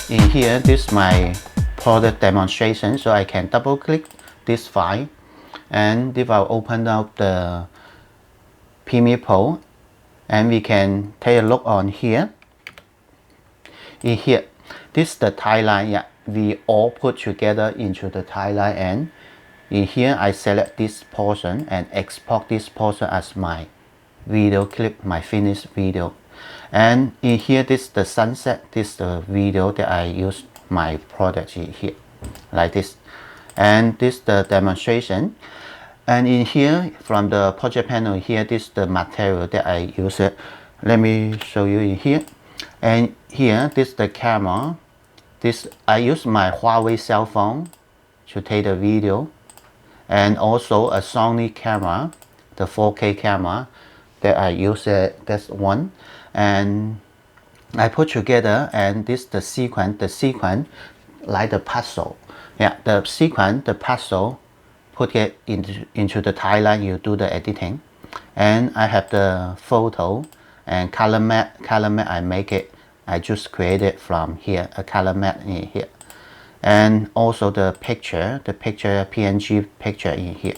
In here, this is my product demonstration, so I can double click this file, and if I open up the Premiere Pro, and we can take a look on here. In here, this is the timeline. Yeah, we all put together into the timeline, and in here I select this portion and export this portion as my video clip, my finished video. And in here, this is the sunset. This is the video that I use my product in here, like this. And this is the demonstration. And in here, from the project panel here, this is the material that I use it. Let me show you in here. And here, this is the camera. This I use my Huawei cell phone to take the video, and also a Sony camera, the 4K camera that I use it. That's one. And I put together, and this the sequence like the puzzle. Yeah, the sequence, the puzzle, put it into the timeline. You do the editing, and I have the photo and color map. I make it. I just create it from here, a color map in here, and also the picture PNG picture in here.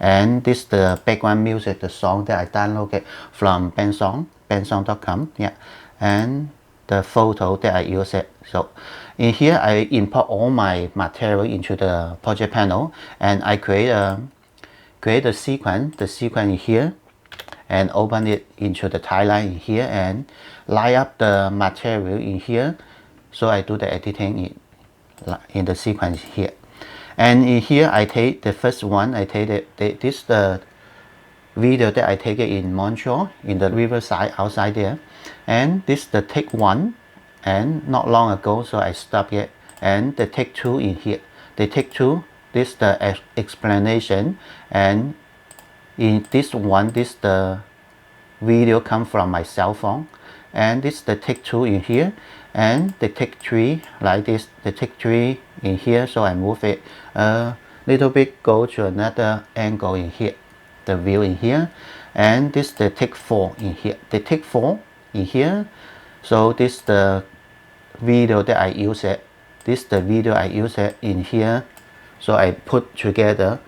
And this the background music, the song that I downloaded from bensound.com. Yeah, and the photo that I use it. So in here I import all my material into the project panel, and I create a sequence, in here, and open it into the timeline in here, and line up the material in here. So I do the editing in the sequence here. And in here I take the first one. I take this the video that I take it in Montreal, in the riverside outside there. And this the take one, and not long ago, so I stop it. And the take two in here. The take two, this the explanation, and in this one, this the video come from my cell phone. And this the take two in here, and the take three like this, the take three in here. So I move it a little bit, go to another angle in here, the view in here. And this the take four in here, the take four in here. So this the video that I use it, this the video I use it in here. So I put together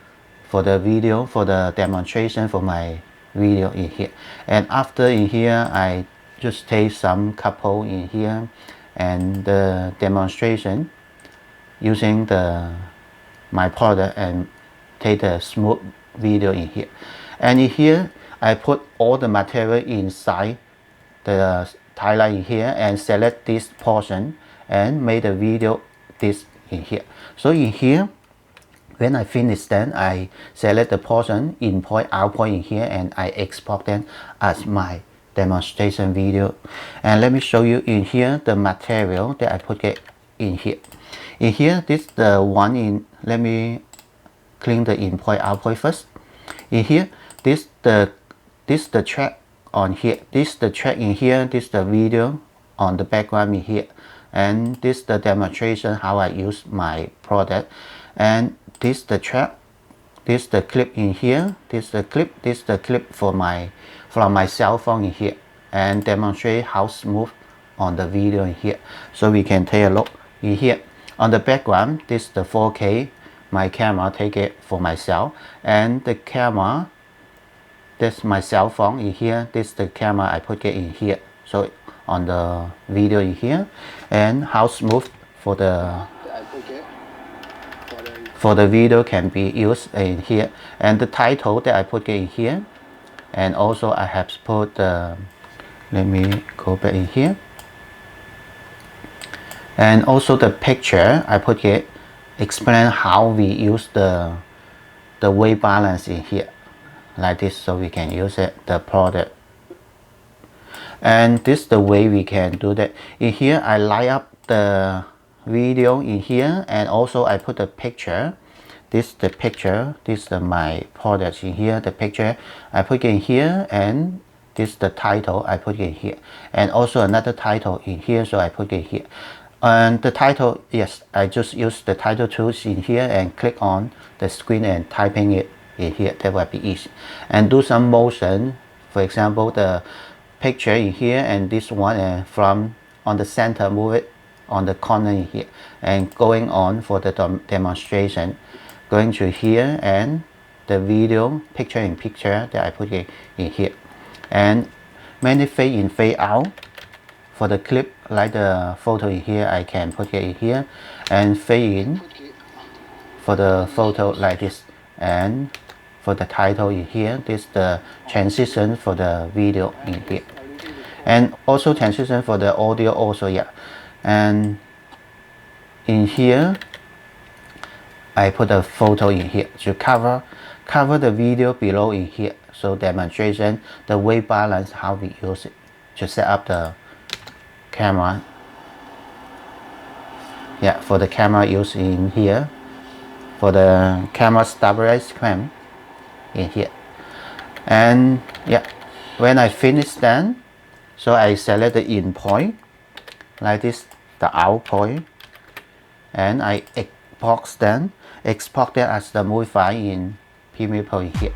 for the video, for the demonstration, for my video in here. And after in here, I just take some couple in here, and the demonstration using my product, and take a smooth video in here. And in here I put all the material inside the timeline in here, and select this portion and made a video this in here. So in here, when I finish, then I select the portion, import, output in here, and I export them as my demonstration video. And let me show you in here the material that I put it in here. In here, this the one in. Let me clean the import output first. In here, this the track on here. This the track in here. This the video on the background in here, and this the demonstration how I use my product. And this the track, this the clip in here, this the clip from my cell phone in here, and demonstrate how smooth on the video in here. So we can take a look in here. On the background, this the 4K, my camera take it for myself, and the camera, this my cell phone in here, this the camera I put it in here. So on the video in here, and how smooth for the video can be used in here. And the title that I put it in here, and also I have put let me go back in here, and also the picture I put it, explain how we use the weight balance in here, like this, so we can use it, the product. And this the way we can do that. In here I line up the video in here, and also I put the picture. This the picture, this is my product in here, the picture I put in here, and this the title I put in here, and also another title in here, so I put it here. And the title, yes, I just use the title tools in here, and click on the screen and typing it in here. That will be easy. And do some motion, for example the picture in here, and this one, and from on the center, move it on the corner here, and going on for the demonstration, going to here and the video picture in picture that I put it in here, and many fade in fade out for the clip, like the photo in here I can put it in here, and fade in for the photo like this, and for the title in here, this the transition for the video in here, and also transition for the audio also, yeah. And in here I put a photo in here to cover the video below in here, so demonstration the weight balance, how we use it to set up the camera, yeah, for the camera use in here, for the camera stabilize clamp in here. And yeah, when I finish then, so I select the in point like this, the out point, and I export that as the movie file in Premiere Pro here.